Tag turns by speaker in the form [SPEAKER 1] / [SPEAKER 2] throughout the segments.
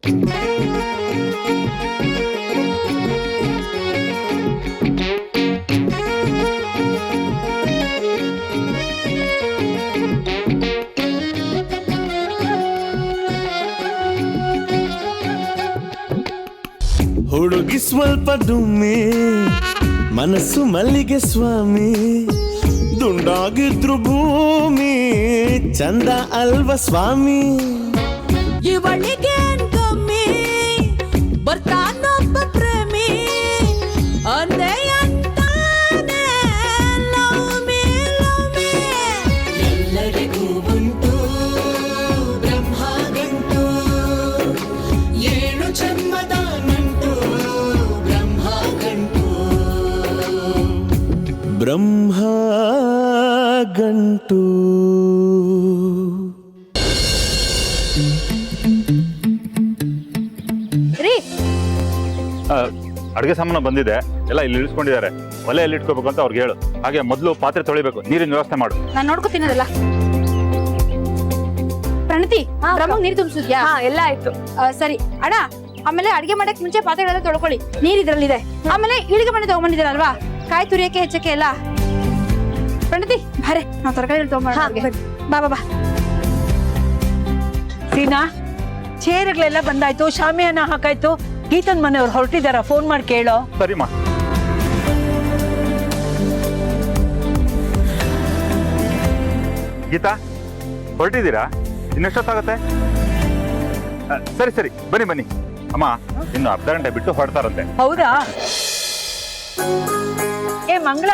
[SPEAKER 1] ಹುಡುಗಿ ಸ್ವಲ್ಪ ದುಮ್ಮಿ ಮನಸ್ಸು ಮಲ್ಲಿಗೆ ಸ್ವಾಮಿ ದುಂಡಾಗಿದ್ರು ಭೂಮಿ ಚಂದ ಅಲ್ವ ಸ್ವಾಮಿ
[SPEAKER 2] ಇವಳಿಗೆ ಕಮ್ಮಿ ಬರ್ತಾನೊಬ್ಬ ಪ್ರೇಮಿ ಅಂದೆ ಅಂತಾನೆ ಲವ್ ಮೀ ಎಲ್ಲರಿಗೂ ಉಂಟು ಬ್ರಹ್ಮ ಗಂಟು ಏಳು ಜನ್ಮದ ನಂಟು ಬ್ರಹ್ಮ ಗಂಟು
[SPEAKER 1] ಬ್ರಹ್ಮ ಗಂಟು
[SPEAKER 3] ಅಡುಗೆ ಸಾಮಾನು ಬಂದಿದೆ, ಎಲ್ಲ ಇಲ್ಲಿ ಇಳಿಸ್ಕೊಂಡಿದ್ದಾರೆ. ಒಲೆ ಎಲ್ಲಿ ಇಟ್ಕೋಬೇಕು ಅಂತ ಅವ್ರಿಗೆ ಹೇಳು. ಹಾಗೆ ಮೊದಲು ಪಾತ್ರೆ ತೊಳಿಬೇಕು, ನೀರಿನ ವ್ಯವಸ್ಥೆ ಮಾಡು.
[SPEAKER 4] ನಾನು ನೋಡ್ಕೋತೀನಲ್ಲ. ಪ್ರಣತಿ, ಬ್ರಹ್ಮಂಗ್ ನೀರು ತುಂಬಿಸಿದ್ಯಾ? ಎಲ್ಲ ಆಯ್ತು. ಸರಿ ಅಣ್ಣ, ಆಮೇಲೆ ಅಡಿಗೆ ಮಾಡಕ್ ಮುಂಚೆ ಪಾತ್ರೆಗಳೆಲ್ಲ ತೊಳ್ಕೊಳ್ಳಿ, ನೀರ್ ಇದ್ರಲ್ಲಿದೆ. ಆಮೇಲೆ ಇಳಿಗೆ ಮನೆ ತಗೊಂಡ್ಬಂದಿದ್ದೀರಲ್ವಾ, ಕಾಯಿ ತುರಿಯಕ್ಕೆ ಹೆಚ್ಚಕ್ಕೆ ಎಲ್ಲ. ಪ್ರಣತಿ ಬಾರೆ, ನಾವು ತರಕಾರಿ ತಗೊಂಡ್ಬರೋಣ. ಬಾ ಬಾ ಬಾ.
[SPEAKER 5] ಸೀನಾ, ಚೇರ್ಗಳೆಲ್ಲ ಬಂದಾಯ್ತು, ಶಾಮಿಯಾನ ಹಾಕಾಯ್ತು. ಗೀತನ್ ಮನೆಯವ್ರು ಹೊರಟಿದಾರ, ಫೋನ್ ಮಾಡಿ ಕೇಳೋ.
[SPEAKER 3] ಸರಿಮಾ. ಗೀತಾ, ಹೊರಟಿದ್ದೀರಾ? ಇನ್ನೆಷ್ಟೊತ್ತಾಗುತ್ತೆ? ಸರಿ ಸರಿ, ಬನ್ನಿ ಬನ್ನಿ. ಅಮ್ಮ, ಇನ್ನು ಅರ್ಧ ಗಂಟೆ ಬಿಟ್ಟು ಹೊರಡ್ತಾರಂತೆ.
[SPEAKER 5] ಹೌದಾ? ಏ ಮಂಗಳ,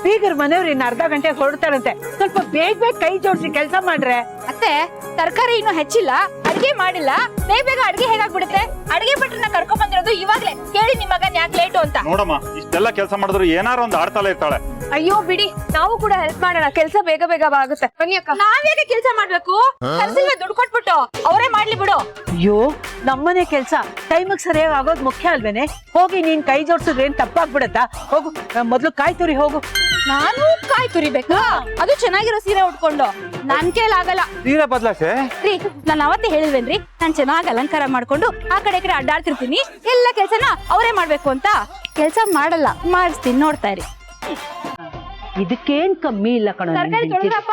[SPEAKER 5] ಬೀಗರ್ ಮನೆಯವ್ರು ಇನ್ನು ಅರ್ಧ ಗಂಟೆ ಹೊರಡ್ತಾರಂತೆ. ಸ್ವಲ್ಪ ಬೇಗ ಬೇಗ ಕೈ ಜೋಡಿಸಿ ಕೆಲಸ ಮಾಡ್ರೆ.
[SPEAKER 4] ಅತ್ತೆ, ತರಕಾರಿ ಇನ್ನು ಹೆಚ್ಚಿಲ್ಲ, ಅಡಿಗೆ ಮಾಡಿಲ್ಲ, ಬೇಗ ಬೇಗ ಅಡಿಗೆ ಹೇಗಾಗ್ಬಿಡುತ್ತೆ? ಅಡಿಗೆ ಭಟ್ರನ್ನ ಕರ್ಕೊಂಡ್ ಬಂದಿರೋದು ಇವಾಗ್ಲೇ. ಕೇಳಿ ನಿಮ್ ಮಗನ್ ಯಾಕೆ ಲೇಟು ಅಂತ.
[SPEAKER 3] ನೋಡಮ್ಮ, ಇಷ್ಟೆಲ್ಲ ಕೆಲಸ ಮಾಡಿದ್ರು ಏನಾರು ಒಂದು ಆಡ್ತಾಳೆ ಇರ್ತಾಳೆ.
[SPEAKER 4] ಅಯ್ಯೋ ಬಿಡಿ, ನಾವು ಕೂಡ ಹೆಲ್ಪ್ ಮಾಡೋಣ, ಕೆಲಸ ಬೇಗ ಬೇಗ ಆಗುತ್ತೆ. ಬನ್ನಿ ಅಕ್ಕ. ನಾವೇಗೆ ಕೆಲಸ ಮಾಡ್ಬೇಕು? ದುಡ್ಡು ಕೊಟ್ಬಿಟ್ಟು ಅವರೇ ಮಾಡ್ಲಿ ಬಿಡು.
[SPEAKER 5] ಅಯ್ಯೋ, ನಮ್ಮನೆ ಕೆಲ್ಸ ಟೈಮಿಗೆ ಸರಿಯಾಗಿ ಆಗೋದ್ ಮುಖ್ಯ ಅಲ್ವೇನೆ? ಹೋಗಿ ನೀನ್ ಕೈ ಜೋಡ್ಸಿದ್ರೇನ್ ತಪ್ಪಾಗ್ಬಿಡತ್ತಾ? ಹೋಗು, ಮೊದ್ಲು ಕಾಯಿ ತುರಿ ಹೋಗು.
[SPEAKER 4] ನಾನು ಕಾಯಿ ತುರಿಬೇಕಾ? ಅದು ಚೆನ್ನಾಗಿರೋ ಸೀರೆ ಉಟ್ಕೊಂಡು ನನ್ ಕೈಲಾಗಲ್ಲ.
[SPEAKER 3] ಸೀರೆ ಬದಲಾಸೆ
[SPEAKER 4] ರೀ, ನಾನು ಅವತ್ತೇ ಹೇಳಿಲ್ವೇನ್ರಿ, ನಾನ್ ಚೆನ್ನಾಗಿ ಅಲಂಕಾರ ಮಾಡ್ಕೊಂಡು ಆ ಕಡೆ ಈ ಕಡೆ ಅಡ್ಡಾಡ್ತಿರ್ತೀನಿ, ಎಲ್ಲ ಕೆಲ್ಸನ ಅವರೇ ಮಾಡ್ಬೇಕು ಅಂತ. ಕೆಲ್ಸ ಮಾಡಲ್ಲ, ಮಾಡಿಸ್ತೀನಿ, ನೋಡ್ತಾ ಇರಿ.
[SPEAKER 5] ಇದಕ್ಕೇನ್ ಕಮ್ಮಿ ಇಲ್ಲ ಕಣ.
[SPEAKER 4] ತರಕಾರಿ ತೊಳೆದಪ್ಪ.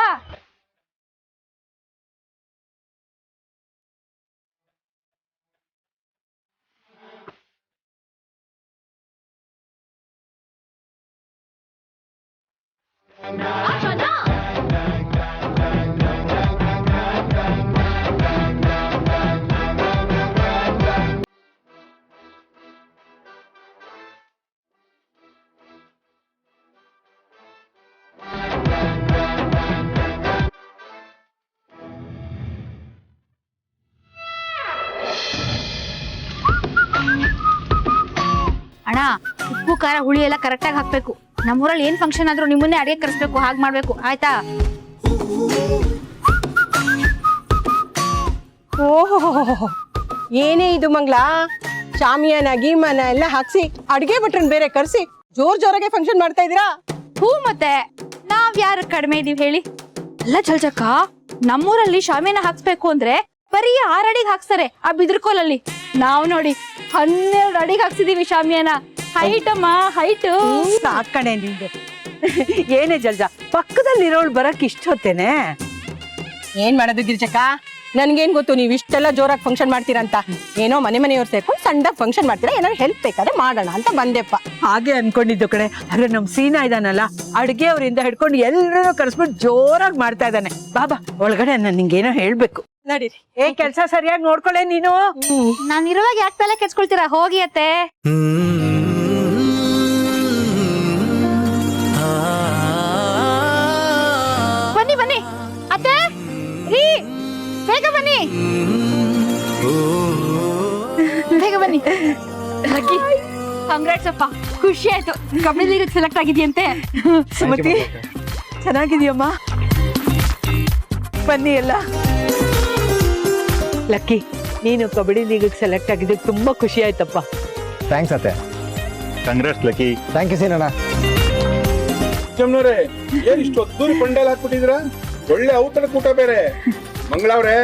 [SPEAKER 4] ಅಣ್ಣ, ಉಪ್ಪು ಖಾರ ಹುಳಿ ಎಲ್ಲ ಕರೆಕ್ಟ್ ಆಗಿ ಹಾಕ್ಬೇಕು. ನಮ್ಮೂರಲ್ಲಿ ಏನ್ ಫಂಕ್ಷನ್ ಆದ್ರೂ ನಿಮ್ಮನ್ನೇ ಅಡಿಗೆ ಕರೆಸ್ಬೇಕು, ಹಾಗೆ ಮಾಡ್ಬೇಕು, ಆಯ್ತಾ?
[SPEAKER 6] ಓಹೋ, ಏನೇ ಇದು ಮಂಗ್ಲ? ಶಾಮಿಯಾನ ಗೀಮನ ಎಲ್ಲ ಹಾಕ್ಸಿ ಅಡ್ಗೆ ಭಟ್ರನ್ ಬೇರೆ ಕರ್ಸಿ ಜೋರಾಗೆ ಫಂಕ್ಷನ್ ಮಾಡ್ತಾ ಇದೀರಾ?
[SPEAKER 4] ಹೂ, ಮತ್ತೆ ನಾವ್ ಯಾರು ಕಡಿಮೆ ಇದೀವಿ ಹೇಳಿ? ಅಲ್ಲ ಜಲ್ಜಕ್ಕ, ನಮ್ಮೂರಲ್ಲಿ ಶಾಮಿಯಾನ ಹಾಕ್ಸ್ಬೇಕು ಅಂದ್ರೆ ಬರೀ 6 ಅಡಿಗೆ ಹಾಕ್ಸ್ತಾರೆ ಆ ಬಿದ್ರಕೋಲಲ್ಲಿ. ನಾವ್ ನೋಡಿ 12 ಅಡಿಗೆ ಹಾಕ್ಸಿದೀವಿ ಶಾಮಿಯಾನ. ಹೈಟ್ ಅಮ್ಮ, ಹೈಟ್.
[SPEAKER 5] ಸಾಕಣೆ ನಿಂದು. ಏನೇ ಜಲ್ಜಾ, ಪಕ್ಕದಲ್ಲಿರೋಳು ಬರಕ್ ಇಷ್ಟೊತ್ತೇನೆ?
[SPEAKER 6] ಏನ್ ಮಾಡೋದು ಗಿರ್ಜಕ್ಕ, ನನ್ಗೇನ್ ಗೊತ್ತು ನೀವ್ ಇಷ್ಟೆಲ್ಲ ಜೋರಾಗಿ ಫಂಕ್ಷನ್ ಮಾಡ್ತೀರಂತ. ಏನೋ ಮನೆಯವ್ರು ಸೇರ್ಕೊಂಡು ಸಣ್ಣದಾಗಿ ಫಂಕ್ಷನ್ ಮಾಡ್ತೀರಾ, ಏನಾದ್ರು ಹೆಲ್ಪ್ ಬೇಕಾದ್ರೆ ಮಾಡೋಣ ಅಂತ ಬಂದೆಪ್ಪ.
[SPEAKER 5] ಹಾಗೆ ಅನ್ಕೊಂಡಿದ್ದು ಕಡೆ. ಆದ್ರೆ ನಮ್ ಸೀನಾ ಇದಾನಲ್ಲ, ಅಡ್ಗೆ ಅವರಿಂದ ಹಿಡ್ಕೊಂಡು ಎಲ್ಲರೂ ಕರೆಸ್ಬಿಟ್ಟು ಜೋರಾಗಿ ಮಾಡ್ತಾ ಇದ್ದಾನೆ. ಬಾಬಾ ಒಳಗಡೆ, ನಾನು ನಿಂಗೇನೋ ಹೇಳ್ಬೇಕು.
[SPEAKER 6] ನಡೀರಿ.
[SPEAKER 5] ಏ, ಕೆಲ್ಸ ಸರಿಯಾಗಿ ನೋಡ್ಕೊಳ್ಳೆ ನೀನು.
[SPEAKER 4] ನಾನ್ ಇರುವಾಗ ಯಾಕೆ ತಲೆ ಕೆಡ್ಸ್ಕೊಳ್ತೀರಾ? ಹೋಗಿ ಅತ್ತೆ. ಬನ್ನಿ ಬನ್ನಿ ಅತ್ತೆ, ರೀ, ಬೇಗ ಬನ್ನಿ, ಬೇಗ ಬನ್ನಿ. ಲಕ್ಕಿ, ಕಾಂಗ್ರಾಟ್ಸ್ ಅಪ್ಪ, ಖುಷಿ ಆಯ್ತು. ಕಬಡ್ಡಿ ಲೀಗ್ ಸೆಲೆಕ್ಟ್ ಆಗಿದೆಯಂತೆ.
[SPEAKER 5] ಸುಮತಿ, ಚೆನ್ನಾಗಿದೆಯಮ್ಮ? ಬನ್ನಿ ಎಲ್ಲ. ಲಕ್ಕಿ, ನೀನು ಕಬಡ್ಡಿ ಲೀಗ್ ಸೆಲೆಕ್ಟ್ ಆಗಿದ್ದು ತುಂಬಾ ಖುಷಿ ಆಯ್ತಪ್ಪ.
[SPEAKER 7] ಥ್ಯಾಂಕ್ಸ್ ಅತ್ತೆ.
[SPEAKER 3] ಕಾಂಗ್ರೆಸ್ ಲಕ್ಕಿ.
[SPEAKER 7] ಥ್ಯಾಂಕ್ ಯು ಸೀನಣ್ಣ.
[SPEAKER 8] ಜಮ್ನವ್ರೆ, ಏನ್ ಇಷ್ಟು ಅದ್ದೂರಿ ಪಂಡೇಲ್ ಹಾಕ್ಬಿಟ್ಟಿದ್ರ? ಒಳ್ಳೆ ಔತಣ ಕೂಟ ಬೇರೆ. ಮಂಗಳವ್ರೆ,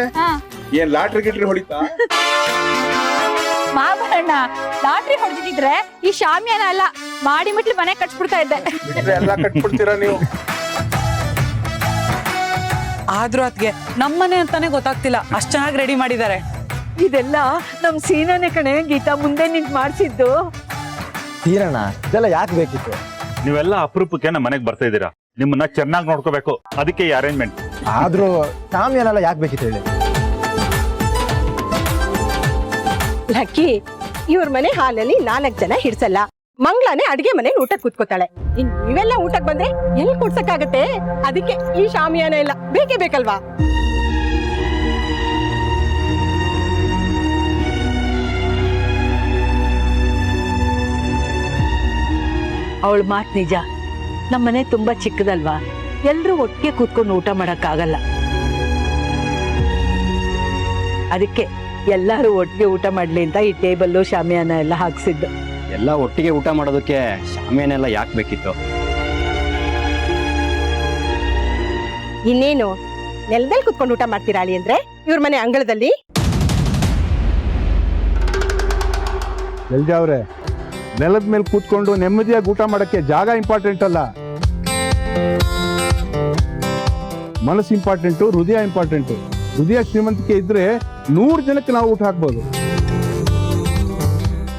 [SPEAKER 8] ಏನ್ ಲಾಟ್ರಿ ಗಿಟ್ರಿ ಹೊಡಿತಾ?
[SPEAKER 4] ಲಾಟ್ರಿ ಹೊಡೆದಿದ್ರೆ ಈ ಶಾಮಿಯಾನ ಅಲ್ಲ ಮಾಡಿ ಮಿಟ್ಲು ಮನೆ ಕಟ್ಸ್ಬಿಡ್ತಾ ಇದ್ದೆ.
[SPEAKER 8] ಬಿಟ್ರೆ ಎಲ್ಲ ಕಟ್ಬಿಡ್ತೀರಾ ನೀವು.
[SPEAKER 9] ಆದ್ರೂ ಅದ್ಗೆ ನಮ್ಮನೆ ಅಂತಾನೆ ಗೊತ್ತಾಗ್ತಿಲ್ಲ, ಅಷ್ಟ್ ಚೆನ್ನಾಗಿ ರೆಡಿ ಮಾಡಿದ್ದಾರೆ.
[SPEAKER 5] ಇದೆಲ್ಲ ನಮ್ ಸೀನಾನೆ ಕಣೆ ಗೀತಾ ಮುಂದೆ ನಿಂತ್ ಮಾಡ್ಸಿದ್ದು.
[SPEAKER 7] ಸೀನಣ್ಣ ಇದೆಲ್ಲ ಯಾಕೆ ಬೇಕಿತ್ತು?
[SPEAKER 3] ನೀವೆಲ್ಲ ಅಪರೂಪಕ್ಕೆ ನಮ್ಮ ಮನೆಗೆ ಬರ್ತಾ ಇದ್ದೀರಾ, ನಿಮ್ಮನ್ನ ಚೆನ್ನಾಗಿ ನೋಡ್ಕೋಬೇಕು, ಅದಕ್ಕೆ ಈ ಅರೇಂಜ್ಮೆಂಟ್.
[SPEAKER 7] ಆದ್ರೂ ಶಾಮಿಯಾನೆಲ್ಲ ಯಾಕೆ ಬೇಕಿತ್ತು ಹೇಳಿ?
[SPEAKER 6] ಲಕ್ಕಿ ಇವ್ರ ಮನೆ ಹಾಲಲ್ಲಿ 4 ಜನ ಹಿಡ್ಸಲ್ಲ. ಮಂಗ್ಲಾನೆ ಅಡ್ಗೆ ಮನೇಲಿ ಊಟ ಕೂತ್ಕೋತಾಳೆ. ಇನ್ ನೀವೆಲ್ಲ ಊಟಕ್ ಬಂದ್ರೆ ಎಲ್ಲಿ ಕೊಡ್ಸಕ್ಕಾಗತ್ತೆ? ಅದಕ್ಕೆ ಈ ಶಾಮಿಯಾನ ಎಲ್ಲ ಬೇಕೇ ಬೇಕಲ್ವಾ?
[SPEAKER 5] ಅವಳ ಮಾತ್ ನಿಜ. ನಮ್ಮನೆ ತುಂಬಾ ಚಿಕ್ಕದಲ್ವಾ, ಎಲ್ರೂ ಒಟ್ಟಿಗೆ ಕೂತ್ಕೊಂಡು ಊಟ ಮಾಡಕ್ಕಾಗಲ್ಲ. ಅದಕ್ಕೆ ಎಲ್ಲಾರು ಒಟ್ಟಿಗೆ ಊಟ ಮಾಡ್ಲಿ ಅಂತ ಈ ಟೇಬಲ್ಲು ಶಾಮಿಯಾನ ಎಲ್ಲ ಹಾಕ್ಸಿದ್ದು.
[SPEAKER 10] ಎಲ್ಲ ಒಟ್ಟಿಗೆ ಊಟ ಮಾಡೋದಕ್ಕೆ ಶಾಮಿಯಾನೆಲ್ಲ ಯಾಕೆ ಬೇಕಿತ್ತು?
[SPEAKER 6] ಇನ್ನೇನು ನೆಲದಲ್ಲಿ ಕುತ್ಕೊಂಡು ಊಟ ಮಾಡ್ತೀರಾಳಿ ಅಂದ್ರೆ ಇವ್ರ ಮನೆ ಅಂಗಳದಲ್ಲಿ?
[SPEAKER 8] ಎಲ್ಜ ಅವ್ರೆ, ನೆಲದ ಮೇಲೆ ಕೂತ್ಕೊಂಡು ನೆಮ್ಮದಿಯಾಗಿ ಊಟ ಮಾಡಕ್ಕೆ ಜಾಗ ಇಂಪಾರ್ಟೆಂಟ್ ಅಲ್ಲ, ಮನಸ್ಸು ಇಂಪಾರ್ಟೆಂಟು, ಹೃದಯ ಇಂಪಾರ್ಟೆಂಟು. ಹೃದಯ ಶ್ರೀಮಂತಿಕೆ ಇದ್ರೆ 100 ಜನಕ್ಕೆ ನಾವು ಊಟ ಹಾಕ್ಬೋದು.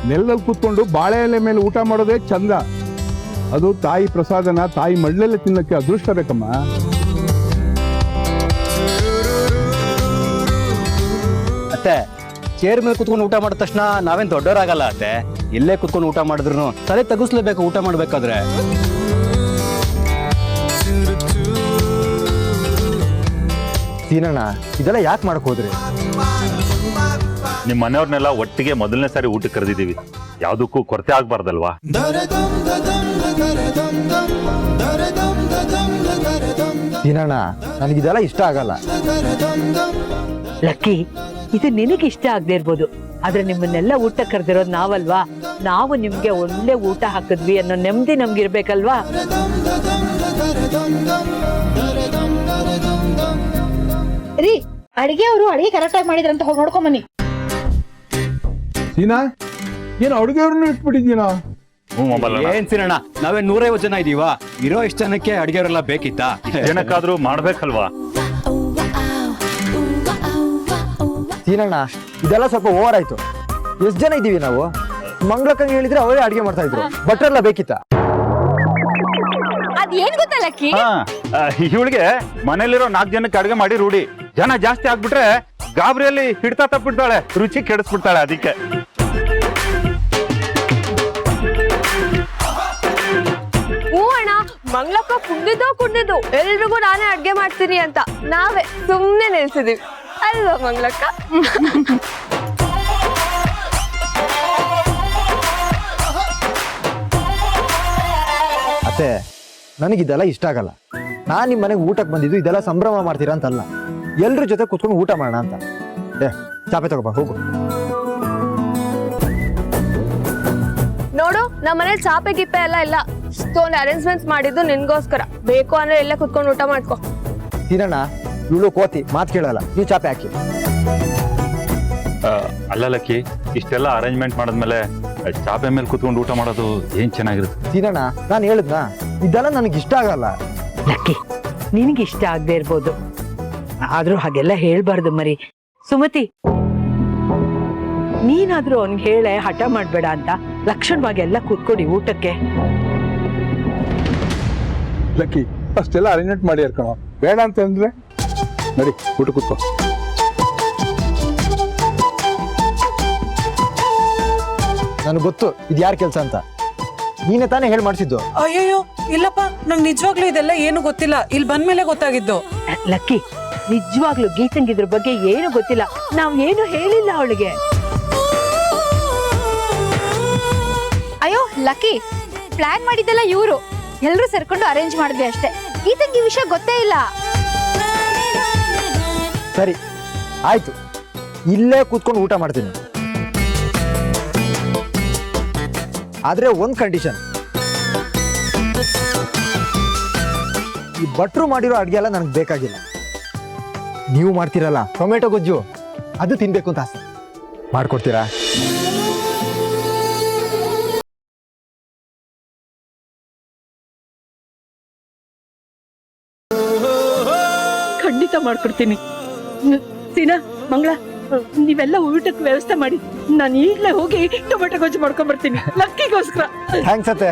[SPEAKER 8] ನೆಲದಲ್ಲಿ ಕೂತ್ಕೊಂಡು ಬಾಳೆ ಎಲೆ ಮೇಲೆ ಊಟ ಮಾಡೋದೇ ಚಂದ. ಅದು ತಾಯಿ ಪ್ರಸಾದನ ತಾಯಿ ಮಡ್ಲಲ್ಲೇ ತಿನ್ನಕ್ಕೆ ಅದೃಷ್ಟ ಬೇಕಮ್ಮ.
[SPEAKER 10] ಅತ್ತೆ, ಚೇರ್ ಮೇಲೆ ಕುತ್ಕೊಂಡು ಊಟ ಮಾಡಿದ ತಕ್ಷಣ ನಾವೇನ್ ದೊಡ್ಡವರಾಗಲ್ಲ ಅತ್ತೆ. ಇಲ್ಲೇ ಕುತ್ಕೊಂಡು ಊಟ ಮಾಡಿದ್ರು ತಲೆ ತಗ್ಗಿಸ್ಲೇಬೇಕು ಊಟ ಮಾಡ್ಬೇಕಾದ್ರೆ.
[SPEAKER 7] ಸೀನಣ್ಣ ಇದೆಲ್ಲ ಯಾಕೆ ಮಾಡಕ್ ಹೋದ್ರಿ?
[SPEAKER 3] ನಿಮ್ಮ ಮನೆಯವ್ರನ್ನೆಲ್ಲ ಒಟ್ಟಿಗೆ ಮೊದಲನೇ ಸಾರಿ ಊಟಕ್ಕೆ ಕರೆದಿದ್ದೀವಿ, ಯಾವ್ದಕ್ಕೂ ಕೊರತೆ ಆಗ್ಬಾರ್ದಲ್ವಾ?
[SPEAKER 7] ಸೀನಣ್ಣ ನನಗಿದೆಲ್ಲ ಇಷ್ಟ ಆಗಲ್ಲ.
[SPEAKER 5] ಲಕ್ಕಿ, ಇದು ನಿನಗೆ ಇಷ್ಟ ಆಗದೆ ಇರ್ಬೋದು, ಆದ್ರೆ ನಿಮ್ಮನ್ನೆಲ್ಲ ಊಟ ಕರೆದಿರೋದು ನಾವಲ್ವಾ. ನಾವು ನಿಮ್ಗೆ ಒಳ್ಳೆ ಊಟ ಹಾಕಿದ್ವಿ ಅನ್ನೋ ನೆಮ್ಮದಿ ನಮ್ಗಿರ್ಬೇಕಲ್ವಾ.
[SPEAKER 4] ರೀ, ಅಡಿಗೆ ಅವರು ಅಡಿಗೆ ಕರೆಕ್ಟ್ ಆಗಿ ಮಾಡಿದ್ರಂತ ಹೋಗಿ ನೋಡ್ಕೊಂಡ್ ಬನ್ನಿ.
[SPEAKER 8] ಸೀನಾ, ಏನು ಅಡುಗೆಯವ್ರನ್ನ ಇಟ್ಬಿಟ್ಟಿದ್ದೀನೋ?
[SPEAKER 10] ಏನ್ ಸಿನಣ್ಣ, ನಾವೇ 150 ಜನ ಇದೀವಾ? ಇರೋ ಇಷ್ಟ ಜನಕ್ಕೆ ಅಡಿಗೆಯವರೆಲ್ಲ ಬೇಕಿತ್ತಾ?
[SPEAKER 3] ಜನಕ್ಕಾದ್ರೂ ಮಾಡ್ಬೇಕಲ್ವಾ?
[SPEAKER 7] ಸೀನಣ್ಣ ಇದೆಲ್ಲ ಸ್ವಲ್ಪ ಓವರ್ ಆಯ್ತು. ಎಷ್ಟು ಜನ ಇದ್ದೀವಿ ನಾವು? ಮಂಗ್ಳಕ್ಕಂಗೆ ಹೇಳಿದ್ರೆ ಅವರೇ ಅಡಿಗೆ ಮಾಡ್ತಾ ಇದ್ರು, ಭಟ್ರೆಲ್ಲ ಬೇಕಿತ್ತ?
[SPEAKER 4] ಅದ್ ಏನ್ ಗೊತ್ತಾ ಲಕ್ಕಿ,
[SPEAKER 3] ಇವಳಿಗೆ ಮನೇಲಿರೋ 4 ಜನಕ್ಕೆ ಅಡುಗೆ ಮಾಡಿ ರೂಢಿ. ಜನ ಜಾಸ್ತಿ ಆಗ್ಬಿಟ್ರೆ ಗಾಬರಿಯಲ್ಲಿ ಹಿಡ್ತಾ ತಪ್ಪಿಡ್ತಾಳೆ, ರುಚಿ ಕೆಡಿಸ್ಬಿಡ್ತಾಳೆ. ಅದಕ್ಕೆ
[SPEAKER 11] ಹ್ಞೂ ಅಣ್ಣ, ಮಂಗ್ಳಕ್ಕ ಕುಂದಿದ್ದು ಎಲ್ರಿಗೂ ನಾನೇ ಅಡ್ಗೆ ಮಾಡ್ತೀನಿ ಅಂತ ನಾವೇ ಸುಮ್ನೆ ನೆನ್ಸಿದೀವಿ ಅಲ್ವಾ ಮಂಗ್ಳಕ್ಕ?
[SPEAKER 7] ಅತ್ತೆ ನನಗಿದೆಲ್ಲ ಇಷ್ಟ ಆಗಲ್ಲ. ನಾನ್ ನಿಮ್ ಮನೆಗೆ ಊಟಕ್ಕೆ ಬಂದಿದ್ದು ಇದೆಲ್ಲ ಸಂಭ್ರಮ ಮಾಡ್ತೀರಾ ಅಂತಲ್ಲ, ಎಲ್ರ ಜೊತೆ ಕುತ್ಕೊಂಡು ಊಟ ಮಾಡೋಣ ಅಂತ. ಚಾಪೆ ತಗೋಬಾ, ಹೋಗು.
[SPEAKER 11] ನೋಡು, ನಮ್ಮ ಮನೇಲಿ ಚಾಪೆ ಗಿಪ್ಪೆ ಎಲ್ಲ ಇಲ್ಲ. ಇಷ್ಟೊಂದು ಅರೇಂಜ್ಮೆಂಟ್ಸ್ ಮಾಡಿದ್ದು ನಿನ್ಗೋಸ್ಕರ. ಬೇಕು ಅಂದ್ರೆ ಎಲ್ಲ ಕುತ್ಕೊಂಡು ಊಟ ಮಾಡ್ಕೊ.
[SPEAKER 7] ಸೀನಣ್ಣ ಇವಳು ಕೋತಿ, ಮಾತು ಕೇಳಲ್ಲ. ನೀವು ಚಾಪೆ ಹಾಕಿ.
[SPEAKER 3] ಅಲ್ಲ ಲಕ್ಕಿ, ಇಷ್ಟೆಲ್ಲ ಅರೇಂಜ್ಮೆಂಟ್ ಮಾಡಿದ್ಮೇಲೆ ಚಾಪೆ ಮೇಲೆ ಕುತ್ಕೊಂಡು ಊಟ ಮಾಡೋದು ಏನ್ ಚೆನ್ನಾಗಿರುತ್ತೆ.
[SPEAKER 7] ಸೀನಣ್ಣ ನಾನು ಹೇಳಿದ್ನ, ಇದೆಲ್ಲ ನನಗೆ ಇಷ್ಟ ಆಗಲ್ಲ.
[SPEAKER 5] ಲಕ್ಕಿ, ನಿನಗೆ ಇಷ್ಟ ಆಗದೆ ಇರ್ಬೋದು, ಆದ್ರೂ ಹಾಗೆಲ್ಲ ಹೇಳ್ಬಾರ್ದು ಮರಿ. ಸುಮತಿ, ನೀನಾದ್ರೂ ಅವ್ನಿಗೆ ಹೇಳೆ ಹಠ ಮಾಡ್ಬೇಡ ಅಂತ ಲಕ್ಷಣವಾಗಿ ಎಲ್ಲ ಕೂತ್ಕೊಡಿ ಊಟಕ್ಕೆ.
[SPEAKER 8] ಲಕ್ಕಿ, ಅಷ್ಟೆಲ್ಲ ಅರೇಂಜ್ಮೆಂಟ್ ಮಾಡಿ ಕಣೋ. ಬೇಡ ಅಂತಂದ್ರೆ ನಡಿ ಊಟ ಕೂತ್ಕೋ.
[SPEAKER 7] ನನಗೆ ಗೊತ್ತು ಇದು ಯಾರ ಕೆಲಸ ಅಂತ. ನೀನೇ ತಾನೇ ಹೇಳಿ ಮಾಡಿಸಿದ್ದು.
[SPEAKER 9] ಅಯ್ಯಯ್ಯೋ ಇಲ್ಲಪ್ಪ, ನಂಗೆ ನಿಜವಾಗ್ಲೂ ಇದೆಲ್ಲ ಏನು ಗೊತ್ತಿಲ್ಲ, ಇಲ್ಲಿ ಬಂದ್ಮೇಲೆ ಗೊತ್ತಾಗಿದ್ದು.
[SPEAKER 5] ಲಕ್ಕಿ, ನಿಜವಾಗ್ಲೂ ಗೀತಂಗಿದ್ರ ಬಗ್ಗೆ ಏನು ಗೊತ್ತಿಲ್ಲ, ನಾವ್ ಏನು ಹೇಳಿಲ್ಲ ಅವಳಿಗೆ.
[SPEAKER 4] ಅಯ್ಯೋ ಲಕ್ಕಿ, ಪ್ಲಾನ್ ಮಾಡಿದ್ದೆಲ್ಲ ಇವ್ರು, ಎಲ್ರು ಸೇರ್ಕೊಂಡು ಅರೇಂಜ್ ಮಾಡಿದ್ವಿ ಅಷ್ಟೇ. ಗೀತಂಗಿ ವಿಷಯ ಗೊತ್ತೇ ಇಲ್ಲ.
[SPEAKER 7] ಸರಿ ಆಯ್ತು, ಇಲ್ಲೇ ಕೂತ್ಕೊಂಡು ಊಟ ಮಾಡ್ತೀನಿ. ಆದ್ರೆ ಒಂದ್ ಕಂಡೀಷನ್, ಈ ಭಟ್ರು ಮಾಡಿರೋ ಅಡ್ಗೆ ಎಲ್ಲ ನನಗೆ ಬೇಕಾಗಿಲ್ಲ. ನೀವು ಮಾಡ್ತೀರಲ್ಲ ಟೊಮೆಟೊ ಗೊಜ್ಜು, ಅದು ತಿನ್ಬೇಕು ಅಂತ ಆಸೆ. ಮಾಡ್ಕೊಡ್ತೀರಾ?
[SPEAKER 5] ಖಂಡಿತ ಮಾಡ್ಕೊಡ್ತೀನಿ. ಸೀನಾ, ಮಂಗಳ, ನೀವೆಲ್ಲ ಊಟಕ್ಕೆ ವ್ಯವಸ್ಥೆ ಮಾಡಿ. ನಾನು ಈಗಲೇ ಹೋಗಿ ಟೊಮೆಟೊ ಗೊಜ್ಜು ಮಾಡ್ಕೊಂಡ್ ಬರ್ತೀನಿ ಲಕ್ಕಿಗೋಸ್ಕರ.
[SPEAKER 7] ಥ್ಯಾಂಕ್ಸ್ ಅತ್ತೆ.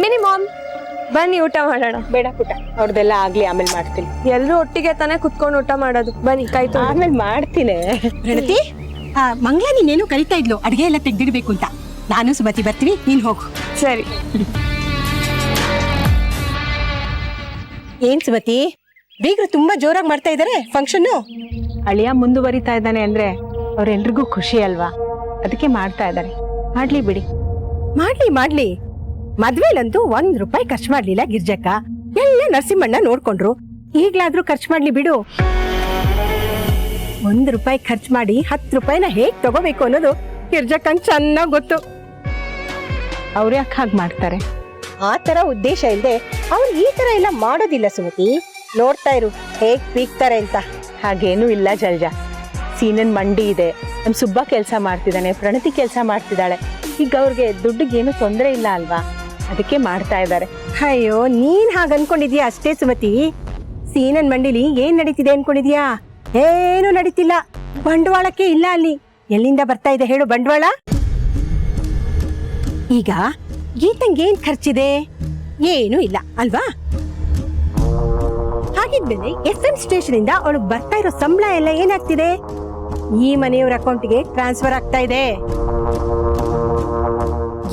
[SPEAKER 11] ಮಿನಿ ಮಾಮ್, ಬನ್ನಿ ಊಟ ಮಾಡೋಣ.
[SPEAKER 6] ಬೇಡ ಪುಟ್ಟ, ಅವ್ರದ್ದೆಲ್ಲ ಆಗ್ಲಿ, ಆಮೇಲೆ ಮಾಡ್ತೀನಿ.
[SPEAKER 11] ಎಲ್ರು ಒಟ್ಟಿಗೆ ತಾನೇ ಕುತ್ಕೊಂಡು ಊಟ ಮಾಡೋದು. ಬನ್ನಿ, ಕೈ ತೊಳ್ದು.
[SPEAKER 6] ಆಮೇಲೆ ಮಾಡ್ತೀನಿ. ಪ್ರಣತಿ, ಮಂಗ್ಲ ನೀನೇನು ಕರಿತಾ ಇದ್ಲು ಅಡ್ಗೆ ಎಲ್ಲ ತೆಗ್ದಿಡ್ಬೇಕು ಅಂತ. ನಾನು ಸುಮತಿ ಬರ್ತೀವಿ, ನೀನ್ ಹೋಗು.
[SPEAKER 11] ಸರಿ.
[SPEAKER 6] ಏನ್ ಸುಮತಿ, ಬೀಗರು ತುಂಬಾ ಜೋರಾಗಿ ಮಾಡ್ತಾ ಇದಾರೆ ಫಂಕ್ಷನ್.
[SPEAKER 12] ಅಳಿಯ ಮುಂದುವರಿತಾ ಇದ್ದಾನೆ ಅಂದ್ರೆ ಅವ್ರೆಲ್ರಿಗೂ ಖುಷಿ ಅಲ್ವಾ, ಅದಕ್ಕೆ ಮಾಡ್ತಾ ಇದ್ದಾರೆ. ಮಾಡ್ಲಿ ಬಿಡಿ.
[SPEAKER 6] ಮಾಡ್ಲಿ. ಮದ್ವೆಲಂತೂ ₹1 ಖರ್ಚು ಮಾಡ್ಲಿಲ್ಲ ಗಿರ್ಜಕ್ಕ. ಎಲ್ಲ ನರಸಿಂಹಣ್ಣ ನೋಡ್ಕೊಂಡ್ರು. ಈಗ್ಲಾದ್ರೂ ಖರ್ಚು ಮಾಡ್ಲಿ ಬಿಡು. ₹1 ಖರ್ಚು ಮಾಡಿ ₹10 ಹೇಗ್ ತಗೋಬೇಕು ಅನ್ನೋದು ಗಿರ್ಜಕ್ಕಂಗ್ ಚೆನ್ನಾಗ್ ಗೊತ್ತು.
[SPEAKER 12] ಅವ್ರ ಯಾಕೆ ಹಾಗೆ ಮಾಡ್ತಾರೆ?
[SPEAKER 6] ಆ ತರ ಉದ್ದೇಶ ಇಲ್ದೆ ಅವ್ರು ಈ ತರ ಎಲ್ಲ ಮಾಡೋದಿಲ್ಲ ಸುಮತಿ. ನೋಡ್ತಾ ಇರು ಹೇಗ್ ಪೀಕ್ತಾರೆ ಅಂತ.
[SPEAKER 12] ಹಾಗೇನೂ ಇಲ್ಲ ಜಲ್ಜಾ. ಸೀನನ್ ಮಂಡಿ ಇದೆ, ನಮ್ ಸುಬ್ಬ ಕೆಲಸ ಮಾಡ್ತಿದ್ದಾನೆ, ಪ್ರಣತಿ ಕೆಲಸ ಮಾಡ್ತಿದ್ದಾಳೆ. ಈಗ ಅವ್ರಿಗೆ ದುಡ್ಡಿಗೇನು ತೊಂದರೆ ಇಲ್ಲ ಅಲ್ವಾ, ಅದಕ್ಕೆ ಮಾಡ್ತಾ ಇದ್ದಾರೆ.
[SPEAKER 6] ಅಯ್ಯೋ, ನೀನ್ ಹಾಗ ಅನ್ಕೊಂಡಿದ್ಯಾ ಅಷ್ಟೇ ಸುಮತಿ. ಸೀನನ್ ಮಂಡಿಲಿ ಏನ್ ನಡೀತಿದೆ ಅನ್ಕೊಂಡಿದ್ಯಾ? ಏನು ನಡೀತಿಲ್ಲ. ಬಂಡವಾಳಕ್ಕೆ ಇಲ್ಲ ಅಲ್ಲಿ. ಎಲ್ಲಿಂದ ಬರ್ತಾ ಇದೆ ಹೇಳು ಬಂಡವಾಳ? ಈಗ ಗೀತಂಗೆ ಏನ್ ಖರ್ಚಿದೆ? ಏನು ಇಲ್ಲ ಅಲ್ವಾ? ಹಾಗಿದ್ಮೇಲೆ FM ಸ್ಟೇಷನ್ ಇಂದ ಅವಳಿಗೆ ಬರ್ತಾ ಇರೋ ಸಂಬಳ ಎಲ್ಲ ಏನಾಗ್ತಿದೆ? ಈ ಮನೆಯವರ ಅಕೌಂಟ್ಗೆ ಟ್ರಾನ್ಸ್ಫರ್ ಆಗ್ತಾ ಇದೆ.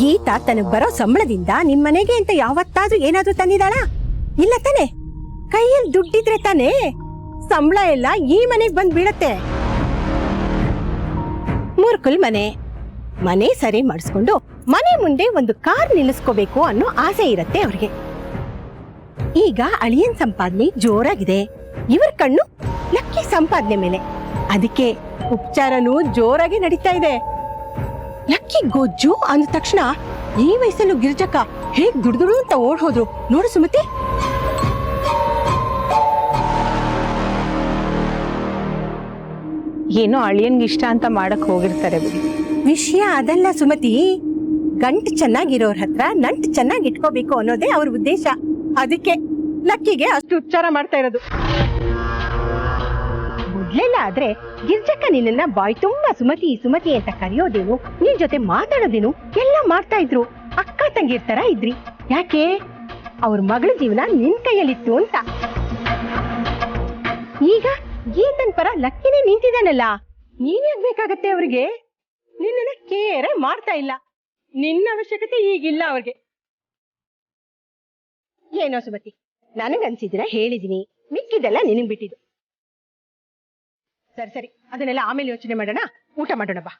[SPEAKER 6] ಗೀತಾ ತನಗ್ ಬರೋ ಸಂಬಳದಿಂದ ನಿಮ್ ಮನೆಗೆ ಅಂತ ಯಾವತ್ತಾದ್ರೂ ಏನಾದ್ರೂ ತಂದಿದಾಳ? ಇಲ್ಲ ತಾನೆ. ಕೈಯಲ್ಲಿ ದುಡ್ಡಿದ್ರೆ ತಾನೆ ಸಂಬಳ ಎಲ್ಲ ಈ ಮನೆಗ್ ಬಂದ್ ಬೀಳತ್ತೆ. ಮೂರ್ಕುಲ್ ಮನೆ ಸರಿ ಮಾಡಿಸ್ಕೊಂಡು ಮನೆ ಮುಂದೆ ಒಂದು ಕಾರ್ ನಿಲ್ಲಿಸ್ಕೋಬೇಕು ಅನ್ನೋ ಆಸೆ ಇರತ್ತೆ ಅವ್ರಿಗೆ. ಈಗ ಅಳಿಯನ್ ಸಂಪಾದನೆ ಜೋರಾಗಿದೆ, ಇವ್ರ ಕಣ್ಣು ಲಕ್ಕಿ ಸಂಪಾದನೆ ಮೇಲೆ. ಅದಕ್ಕೆ ಉಪಚಾರನೂ ಜೋರಾಗಿ ನಡೀತಾ ಇದೆ. ಲಕ್ಕಿ ಗೊಜ್ಜು ಅಂದ ತಕ್ಷಣ ಈ ವಯಸ್ಸಲ್ಲೂ ಗಿರ್ಜಕ್ಕ ಹೇಗ್ ದುಡ್ದು ಅಂತ ಓಡ್ ಹೋದ್ರು ನೋಡು ಸುಮತಿ.
[SPEAKER 12] ಏನೋ ಅಳಿಯನ್ಗೆ ಇಷ್ಟ ಅಂತ ಮಾಡಕ್ ಹೋಗಿರ್ತಾರೆ ಬಿಡಿ.
[SPEAKER 6] ವಿಷಯ ಅದಲ್ಲ ಸುಮತಿ. ಗಂಟು ಚೆನ್ನಾಗಿರೋರ್ ಹತ್ರ ನಂಟು ಚೆನ್ನಾಗಿ ಇಟ್ಕೋಬೇಕು ಅನ್ನೋದೇ ಅವ್ರ ಉದ್ದೇಶ. ಅದಕ್ಕೆ ಲಕ್ಕಿಗೆ ಅಷ್ಟು ಉಚ್ಚಾರ ಮಾಡ್ತಾ ಇರೋದು. ಮೊದ್ಲೆಲ್ಲ ಆದ್ರೆ ಗಿರ್ಜಕ್ಕ ನಿನ್ನ ಬಾಯ್ ತುಂಬಾ ಸುಮತಿ ಸುಮತಿ ಅಂತ ಕರೆಯೋದೇನು, ನಿನ್ ಜೊತೆ ಮಾತಾಡೋದೇನು ಎಲ್ಲ ಮಾಡ್ತಾ ಇದ್ರು. ಅಕ್ಕ ತಂಗಿರ್ ತರ ಇದ್ರಿ. ಯಾಕೆ? ಅವ್ರ ಮಗಳ ಜೀವನ ನಿನ್ ಕೈಯಲ್ಲಿತ್ತು ಅಂತ. ಈಗ ಗೀತನ್ ಪರ ಲಕ್ಕಿನೇ ನಿಂತಿದ್ದಾನಲ್ಲ, ನೀನ್ಯಾಗ್ಬೇಕಾಗತ್ತೆ ಅವ್ರಿಗೆ? ನಿನ್ನ ಕೇರೆ ಮಾಡ್ತಾ ಇಲ್ಲ. ನಿನ್ನ ಅವಶ್ಯಕತೆ ಈಗಿಲ್ಲ ಅವ್ರಿಗೆ. ಏನೋ ಸುಮತಿ, ನನಗನ್ಸಿದ್ರೆ ಹೇಳಿದೀನಿ, ಮಿಕ್ಕಿದೆಲ್ಲ ನಿನಗ್ ಬಿಟ್ಟಿದ್ದು. ಸರಿ ಅದನ್ನೆಲ್ಲ ಆಮೇಲೆ ಯೋಚನೆ ಮಾಡೋಣ. ಊಟ ಮಾಡೋಣ ಬಾ.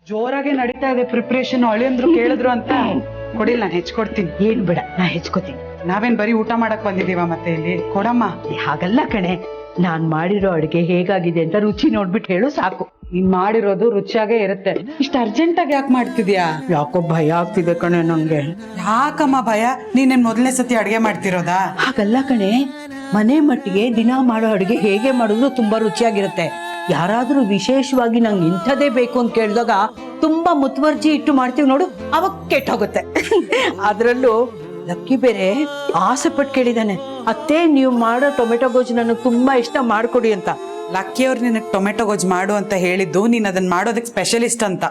[SPEAKER 9] ಜೋರಾಗೆ ನಡೀತಾ ಇದೆ ಪ್ರಿಪ್ರೇಷನ್. ಅಳಿಯಂದ್ರು ಕೇಳಿದ್ರು ಅಂತ ಕೊಡಿಲ್ಲ, ನಾನು ಹೆಚ್ಕೊಡ್ತೀನಿ.
[SPEAKER 5] ಏನ್ ಬೇಡ, ನಾ ಹೆಚ್ಕೋತೀನಿ.
[SPEAKER 9] ನಾವೇನ್ ಬರೀ ಊಟ ಮಾಡಕ್ ಬಂದಿದೀವ ಮತ್ತೆ ಇಲ್ಲಿ? ಕೊಡಮ್ಮ.
[SPEAKER 5] ಹಾಗಲ್ಲ ಕಣೆ, ನಾನ್ ಮಾಡಿರೋ ಅಡ್ಗೆ ಹೇಗಾಗಿದೆ ಅಂತ ರುಚಿ ನೋಡ್ಬಿಟ್ಟು ಹೇಳು ಸಾಕು.
[SPEAKER 9] ನೀನ್ ಮಾಡಿರೋದು ರುಚಿಯಾಗೇ ಇರುತ್ತೆ. ಇಷ್ಟ ಅರ್ಜೆಂಟ್ ಆಗಿ ಯಾಕೆ ಮಾಡ್ತಿದ್ಯಾ?
[SPEAKER 5] ಯಾಕೋ ಭಯ ಆಗ್ತಿದೆ ಕಣೆ ನಂಗೆ.
[SPEAKER 9] ಯಾಕಮ್ಮ ಭಯ? ನೀನೇನ್ ಮೊದಲನೇ ಸತಿ ಅಡ್ಗೆ ಮಾಡ್ತಿರೋದಾ?
[SPEAKER 5] ಹಾಗಲ್ಲ ಕಣೆ, ಮನೆ ಮಟ್ಟಿಗೆ ದಿನ ಮಾಡೋ ಅಡುಗೆ ಹೇಗೆ ಮಾಡಿದ್ರು ತುಂಬಾ ರುಚಿಯಾಗಿರುತ್ತೆ. ಯಾರಾದ್ರೂ ವಿಶೇಷವಾಗಿ ನಂಗೆ ಇಂಥದೇ ಬೇಕು ಅಂತ ಕೇಳಿದಾಗ ತುಂಬಾ ಮುತುವರ್ಜಿ ಇಟ್ಟು ಮಾಡ್ತೀವಿ ನೋಡು, ಅವಾಗ ಕೆಟ್ಟೋಗುತ್ತೆ. ಅದ್ರಲ್ಲೂ ಲಕ್ಕಿ ಬೇರೆ ಆಸೆ ಪಟ್ಟು ಕೇಳಿದಾನೆ, ಅತ್ತೆ ನೀವು ಮಾಡೋ ಟೊಮೆಟೊ ಗೊಜ್ಜು ನನಗೆ ತುಂಬಾ ಇಷ್ಟ ಮಾಡ್ಕೊಡಿ ಅಂತ.
[SPEAKER 9] ಲಕ್ಕಿ ಅವ್ರು ನಿನಗೆ ಟೊಮೆಟೊ ಗೊಜ್ಜು ಮಾಡು ಅಂತ ಹೇಳಿದ್ದು, ನೀನ್ ಅದನ್ನ ಮಾಡೋದಕ್ಕೆ ಸ್ಪೆಷಲಿಸ್ಟ್ ಅಂತ.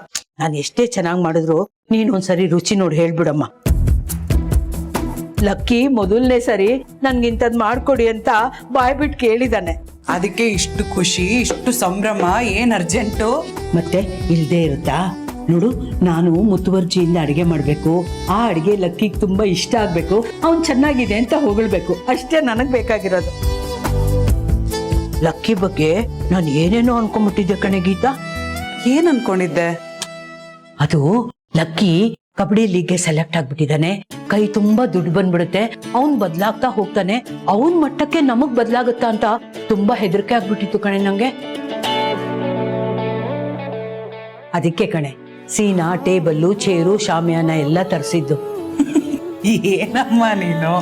[SPEAKER 5] ನಾನು ಎಷ್ಟೇ ಚೆನ್ನಾಗಿ ಮಾಡಿದ್ರು ನೀನ್ ಒಂದ್ಸರಿ ರುಚಿ ನೋಡಿ ಹೇಳ್ಬಿಡಮ್ಮ. ಲಕ್ಕಿ ಮೊದಲನೇ ಸರಿ ನನ್ಗಿಂತದ್ ಮಾಡ್ಕೊಡಿ ಅಂತ ಬಾಯ್ಬಿಟ್ಟು ಕೇಳಿದಾನೆ.
[SPEAKER 9] ಅದಕ್ಕೆ ಇಷ್ಟು ಖುಷಿ, ಇಷ್ಟು ಸಂಭ್ರಮ, ಏನ್ ಅರ್ಜೆಂಟು?
[SPEAKER 5] ಮತ್ತೆ ಇಲ್ದೇ ಇರುತ್ತಾ ನೋಡು, ನಾನು ಮುತುವರ್ಜಿಯಿಂದ ಅಡಿಗೆ ಮಾಡ್ಬೇಕು, ಆ ಅಡಿಗೆ ಲಕ್ಕಿಗೆ ತುಂಬಾ ಇಷ್ಟ ಆಗ್ಬೇಕು, ಅವ್ನ್ ಚೆನ್ನಾಗಿದೆ ಅಂತ ಹೊಗಳ್ಬೇಕು, ಅಷ್ಟೇ ನನಗ್ ಬೇಕಾಗಿರೋದು. ಲಕ್ಕಿ ಬಗ್ಗೆ ನಾನು ಏನೇನೋ ಅನ್ಕೊಂಡ್ಬಿಟ್ಟಿದ್ದೆ ಕಣೆ ಗೀತಾ.
[SPEAKER 9] ಏನ್ ಅನ್ಕೊಂಡಿದ್ದೆ?
[SPEAKER 5] ಅದು ಲಕ್ಕಿ ಕಬಡ್ಡಿ ಲೀಗ್ಗೆ ಸೆಲೆಕ್ಟ್ ಆಗ್ಬಿಟ್ಟಿದ್ದಾನೆ. ಕೈ ತುಂಬಾ ದುಡ್ಡು ಬಂದ್ಬಿಡುತ್ತೆ. ಅವ್ನ್ ಬದ್ಲಾಗ್ತಾ ಹೋಗ್ತಾನೆ. ಅವನ್ ಮಟ್ಟಕ್ಕೆ ನಮಗ್ ಬದ್ಲಾಗುತ್ತಾ ಅಂತ ತುಂಬಾ ಹೆದರಿಕೆ ಆಗ್ಬಿಟ್ಟಿತ್ತು ಕಣೆ ನಂಗೆ. ಅದಕ್ಕೆ ಕಣೆ ಸೀನಾ ಟೇಬಲ್ಲು ಚೇರು ಶಾಮಿಯಾನ ಎಲ್ಲ ತರಿಸಿದ್ದು.
[SPEAKER 9] ಏನಮ್ಮ ನೀನು?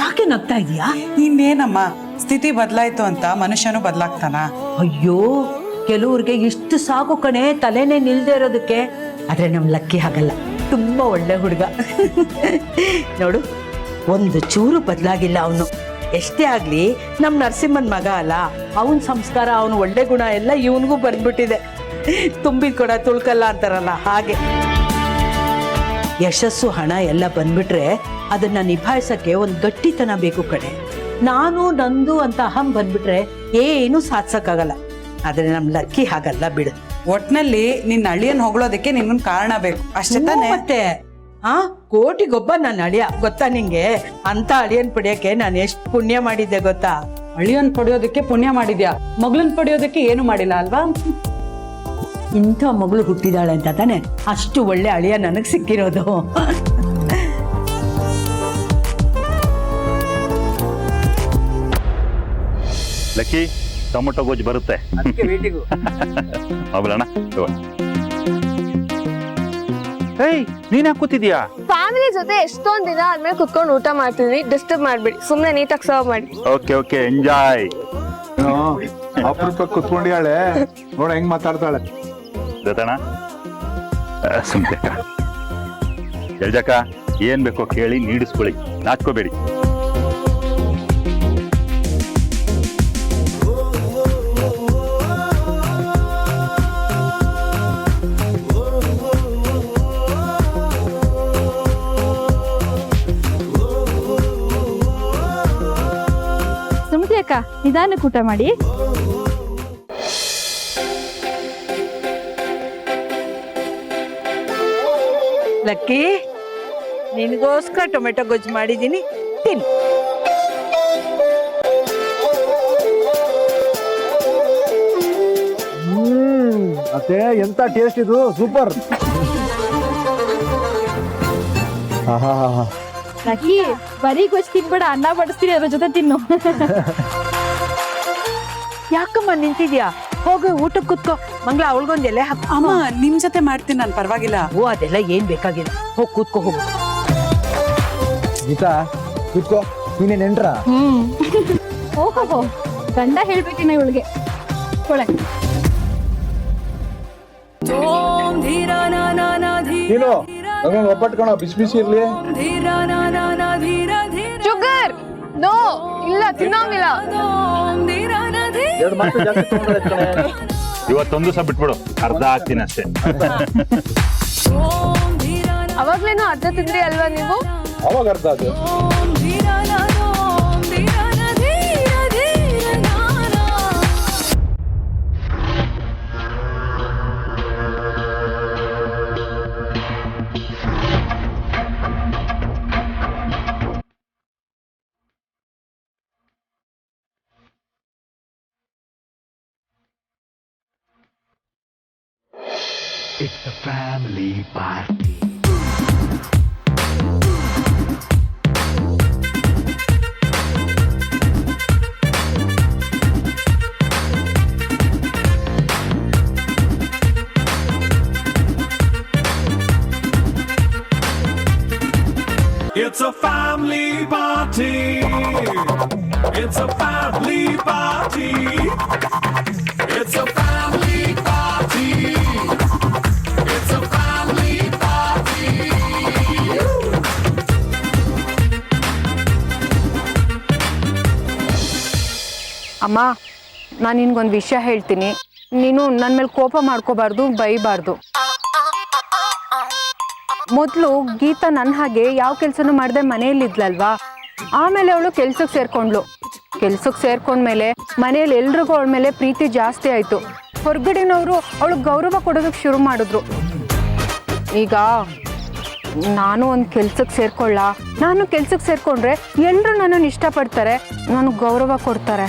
[SPEAKER 5] ಯಾಕೆ ನಗ್ತಾ ಇದೀಯಾ?
[SPEAKER 9] ಇನ್ನೇನಮ್ಮ, ಸ್ಥಿತಿ ಬದಲಾಯ್ತು ಅಂತ ಮನುಷ್ಯನು ಬದಲಾಗ್ತಾನ?
[SPEAKER 5] ಅಯ್ಯೋ, ಕೆಲವ್ರಿಗೆ ಇಷ್ಟು ಸಾಕು ಕಣೆ ತಲೆನೇ ನಿಲ್ದೇ ಇರೋದಕ್ಕೆ. ಆದ್ರೆ ನಮ್ ಲಕ್ಕಿ ಹಾಗಲ್ಲ, ತುಂಬಾ ಒಳ್ಳೆ ಹುಡುಗ. ನೋಡು, ಒಂದು ಚೂರು ಬದಲಾಗಿಲ್ಲ ಅವನು. ಎಷ್ಟೇ ಆಗ್ಲಿ ನಮ್ ನರಸಿಂಹನ್ ಮಗ ಅಲ್ಲ, ಅವನ್ ಸಂಸ್ಕಾರ ಅವನು ಒಳ್ಳೆ ಗುಣ ಎಲ್ಲ ಇವನ್ಗೂ ಬಂದ್ಬಿಟ್ಟಿದೆ. ತುಂಬಿದ ಕೊಡ ತುಳ್ಕಲ್ಲ ಅಂತಾರಲ್ಲ ಹಾಗೆ. ಯಶಸ್ಸು ಹಣ ಎಲ್ಲ ಬಂದ್ಬಿಟ್ರೆ ಅದನ್ನ ನಿಭಾಯಿಸಕ್ಕೆ ಒಂದ್ ಗಟ್ಟಿತನ ಬೇಕು ಕಣೆ. ನಾನು ನಂದು ಅಂತ ಅಹಂ ಬಂದ್ಬಿಟ್ರೆ ಏನು ಸಾಧಿಸಕ್ಕಾಗಲ್ಲ. ಆದ್ರೆ ನಮ್ ಲಕ್ಕಿ ಹಾಗಲ್ಲ ಬಿಡು.
[SPEAKER 9] ಒಟ್ನಲ್ಲಿ ನಿನ್ನ ಅಳಿಯನ್ ಹೊಗಳೋದಕ್ಕೆ ನಿನ್ಗೊಂದ್ ಕಾರಣ ಬೇಕು ಅಷ್ಟೇ ತಾನೆ?
[SPEAKER 5] ಮತ್ತೆ ಕೋಟಿಗೊಬ್ಬ ನನ್ನ ಅಳಿಯ ಗೊತ್ತಾ ನಿಂಗೆ? ಅಂತ ಅಳಿಯನ್ ಪಡಿಯಕ್ಕೆ ನಾನು ಎಷ್ಟು ಪುಣ್ಯ ಮಾಡಿದ್ದೆ ಗೊತ್ತಾ?
[SPEAKER 9] ಅಳಿಯನ್ ಪಡೆಯೋದಕ್ಕೆ ಪುಣ್ಯ ಮಾಡಿದ್ಯಾ, ಮಗಳನ್ ಪಡೆಯೋದಕ್ಕೆ ಏನು ಮಾಡಿಲ್ಲ ಅಲ್ವಾ?
[SPEAKER 5] ಇಂಥ ಮಗಳು ಹುಟ್ಟಿದಾಳೆ ಅಂತ ತಾನೆ ಅಷ್ಟು ಒಳ್ಳೆ ಅಳಿಯ ನನಗ್ ಸಿಕ್ಕಿರೋದು.
[SPEAKER 3] ಲಕ್ಕಿ ಟೊಮೊಟೊ ಗೊಜ್ಜು ಬರುತ್ತೆ. ಹೋಗ್ಲಣ್ಣ. ಏಯ್, ನೀನ್ ಯಾಕೆ ಕೂತಿದ್ಯಾ?
[SPEAKER 11] ಫ್ಯಾಮಿಲಿ ಜೊತೆ ಎಷ್ಟೊಂದ್ ದಿನ ಆದ್ಮೇಲೆ ಕುತ್ಕೊಂಡು ಊಟ ಮಾಡ್ತಿದೀನಿ, ಡಿಸ್ಟರ್ಬ್ ಮಾಡ್ಬೇಡಿ, ಸುಮ್ನೆ ನೀಟಾಗಿ ಸರ್ವ್ ಮಾಡಿ.
[SPEAKER 3] Okay enjoy.
[SPEAKER 8] ಅಪರೂಪ ಕುತ್ಕೊಂಡಿಯಾಳೆ ನೋಡ ಹೆಂಗ್ ಮಾತಾಡ್ತಾಳೆ.
[SPEAKER 3] ಗೊತ್ತಣ್ಣ, ಸುಮ್ನೆ ಜಲ್ಜಕ್ಕ ಏನ್ ಬೇಕೋ ಕೇಳಿ ನೀಡಿಸ್ಕೊಳ್ಳಿ, ನಾಚ್ಕೋಬೇಡಿ.
[SPEAKER 4] ಸುಮ್ತಿ ಅಕ್ಕ, ನಿಧಾನಕ್ಕೆ ಊಟ ಮಾಡಿ.
[SPEAKER 5] ಲಕ್ಕಿ, ನಿನಗೋಸ್ಕರ ಟೊಮೆಟೊ ಗೊಜ್ಜು ಮಾಡಿದ್ದೀನಿ, ತಿನ್ನು.
[SPEAKER 7] ಅತ್ತೆ ಎಂತ ಟೇಸ್ಟ್ ಇದು, ಸೂಪರ್.
[SPEAKER 4] ಲಕ್ಕಿ, ಬರೀ ಗೊಜ್ಜು ತಿನ್ಬೇಡ, ಅನ್ನ ಬಡಿಸ್ತೀನಿ, ಅದ್ರ ಜೊತೆ ತಿನ್ನು.
[SPEAKER 5] ಯಾಕಮ್ಮ ನಿಂತಿದ್ಯಾ? ಹೋಗು ಊಟಕ್ಕೆ ಕುತ್ಕೋ. ಮಂಗಳ ಅವಳಿಗೊಂದು ಎಲೆ ಹಾಕು.
[SPEAKER 9] ಅಮ್ಮ, ನಿಮ್ ಜೊತೆ ಮಾಡ್ತೀನಿ ನಾನು, ಪರವಾಗಿಲ್ಲ.
[SPEAKER 5] ಓ, ಅದೆಲ್ಲ ಏನ್ ಬೇಕಾಗಿಲ್ಲ. ಹೋಗ್ ಕೂತ್ಕೋ, ಹೋಗು.
[SPEAKER 7] ಗೀತಾ ಕೂತ್ಕೋ, ನೀನೇ ನೆಂಟ್ರ?
[SPEAKER 4] ಓಹೋ, ಗಂಡ ಹೇಳ್ಬೇಕಿನ ಇವಳಿಗೆ. ಕೊಳೆ
[SPEAKER 8] ನೀನು ನಂಗೊಂದು ಒಬ್ಬಟ್ಟು ಕಣ, ಬಿಸಿ ಬಿಸಿ ಇರ್ಲಿ.
[SPEAKER 11] ಶುಗರ್ ನೋ, ಇಲ್ಲ ತಿನ್ನೋಂಗಿಲ್ಲ.
[SPEAKER 8] ಎರಡು ಮಾತ್ರ ಜಾಸ್ತಿ ತಗೊಂಡ್ರೆ ಕಣೆ.
[SPEAKER 3] ಇವತ್ತೊಂದು ಸಹ ಬಿಟ್ಬಿಡು, ಅರ್ಧ ಹಾಕ್ತೀನಿ ಅಷ್ಟೇ.
[SPEAKER 11] ಅವಾಗ್ಲೇನು ಅರ್ಧ ತಿಂದ್ರಿ ಅಲ್ವಾ ನೀವು?
[SPEAKER 8] ಅವಾಗ ಅರ್ಧ ಅದು.
[SPEAKER 1] It's a family party.
[SPEAKER 2] It's a family party. It's a family party. It's a family party. It's a family party.
[SPEAKER 11] ಅಮ್ಮ, ನಾನು ನಿನ್ಗೊಂದು ವಿಷಯ ಹೇಳ್ತೀನಿ. ನೀನು ನನ್ನ ಮೇಲೆ ಕೋಪ ಮಾಡ್ಕೋಬಾರ್ದು, ಬೈಬಾರ್ದು. ಮೊದಲು ಗೀತಾ ನನ್ನ ಹಾಗೆ ಯಾವ ಕೆಲಸನೂ ಮಾಡದೆ ಮನೆಯಲ್ಲಿದ್ಲಲ್ವಾ, ಆಮೇಲೆ ಅವಳು ಕೆಲ್ಸಕ್ಕೆ ಸೇರ್ಕೊಂಡ್ಲು. ಕೆಲ್ಸಕ್ಕೆ ಸೇರ್ಕೊಂಡ್ಮೇಲೆ ಮನೆಯಲ್ಲಿ ಎಲ್ರಿಗೂ ಅವಳ ಮೇಲೆ ಪ್ರೀತಿ ಜಾಸ್ತಿ ಆಯಿತು. ಹೊರಗಡೆನವರು ಅವಳು ಗೌರವ ಕೊಡೋದಕ್ಕೆ ಶುರು ಮಾಡಿದ್ರು. ಈಗ ನಾನು ಒಂದು ಕೆಲ್ಸಕ್ಕೆ ಸೇರ್ಕೊಳ್ಳ, ನಾನು ಕೆಲ್ಸಕ್ಕೆ ಸೇರ್ಕೊಂಡ್ರೆ ಎಲ್ಲರೂ ನನ್ನನ್ನು ಇಷ್ಟಪಡ್ತಾರೆ, ನನಗೆ ಗೌರವ ಕೊಡ್ತಾರೆ.